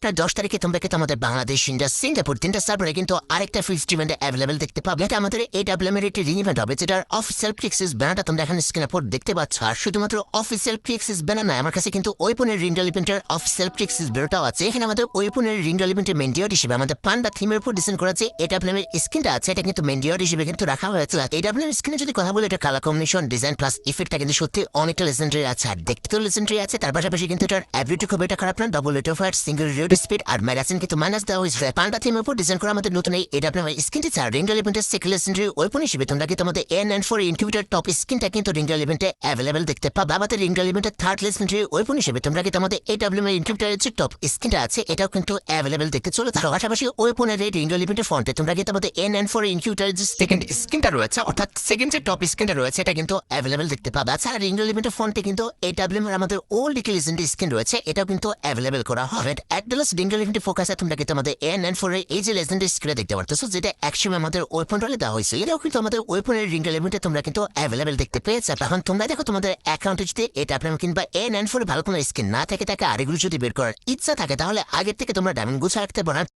তার 10 তারিখে তোমরা কিন্তু আমাদের বাংলাদেশ, ইন্ডিয়া, সিঙ্গাপুর 3টা সার্ভারে কিন্তু আরেকটা ফ্রি ইভেন্ট অ্যাভেলেবেল দেখতে পাবে। এটা আমাদের AWM এর একটি রিং ইভেন্ট হবে, যেটার অফিসিয়াল প্রিক্সিস ব্যানারটা তোমরা এখানে স্ক্রিনে পর দেখতে পাচ্ছ। আর শুধুমাত্র অফিসিয়াল প্রিক্সিস ব্যানার নয়, আমার কাছে কিন্তু ওয়েপনের রিন্ডাল ইভেন্টের অফিসিয়াল প্রিক্সিস বেরোটাও আছে। এখানে আমাদের ওয়েপনের রিন্ডাল ইভেন্টের মেন ডিওর হিসেবে আমাদের পান্ডা থিমের উপর ডিজাইন করা যে AWM এর স্ক্রিনটা আছে, এটা কিন্তু মেন ডিওর হিসেবে কিন্তু রাখা হয়েছে। AWM স্ক্রিনে যদি কথা বলি, এটা কালার কম্বিনেশন, ডিজাইন প্লাস ইফেক্টটা কিন্তু সত্যি অনেকটা লেজেন্ডারি আছে। আর দেখতে তো লেজেন্ডারি আছে, তার পাশাপাশি কিন্তু এটার অ্যাবিলিটি খুব একটা খারাপ না। Double rate of fire, single red speed আর ম্যাগাজিন কিন্তু মাইনাস দেওয়া হয়েছে। পান্ডা থিমের উপর ডিজাইন করা আমাদের নতুন এই AWM স্ক্রিনটি ছাড়া রিঙ্গেল ইভেন্টের সেকেন্ড লেজেন্ডারি ওয়েপন হিসেবে তোমরা কিন্তু আমাদের N94 ইনকিউবেটর টপ স্ক্রিনটা কিন্তু রিঙ্গেল ইভেন্টে অ্যাভেলেবেল দেখতে পাবে। আমাদের রিঙ্গেল ইভেন্টের থার্ড লেজেন্ডারি ওয়েপন হিসেবে তোমরা কিন্তু আমাদের AWM ইনকিউবেটরের যে টপ স্ক্রিনটা আছে, এটাও কিন্তু অ্যাভেলেবেল দেখতে চলে। তার পাশাপাশি ওয়েপনের এই রিঙ্গেল ইভেন্টের ফন্টে তোমরা কিন্তু আমাদের N94 ইনকিউবেটরের যে সেকেন্ড স্ক্রিনটা রয়েছে, অর্থাৎ সেকেন্ড যে টপ স্ক্রিনটা রয়েছে, এটা কিন্তু অ্যাভেলেবেল দেখতে পাবে। আচ্ছা, রিঙ্গেল ইভেন্টের ফন্টে কিন্তু AWM এর আমাদের ওল্ড লেজেন্ডারি স্ক্রিন রয়েছে, এটাও কিন্তু অ্যাভেলেবল করা হবে। অ্যাডালাস রিঙ্গেল ইভেন্টের ফোকাসে তোমরা কিন্তু আমাদের N94 এই যে লেজেন্ডারি স্ক্রিনে দেখতে পারতেছো, যেটা একসময় আমাদের ওয়েপন রলে দেওয়া হয়েছে, এটাও কিন্তু আমাদের ওয়েপনের রিঙ্গেল ইভেন্টে তোমরা কিন্তু অ্যাভেলেবল দেখতে পেয়েছো। এখন তোমরা দেখো তোমাদের অ্যাকাউন্টে যদি AWM কিংবা N94 ভালো কোনো স্কিন না থাকে, তাকে আরেকগুলো যদি বের করার ইচ্ছা থাকে, তাহলে আগের থেকে তোমরা ডায়মন্ড গুছা রাখতে পারো।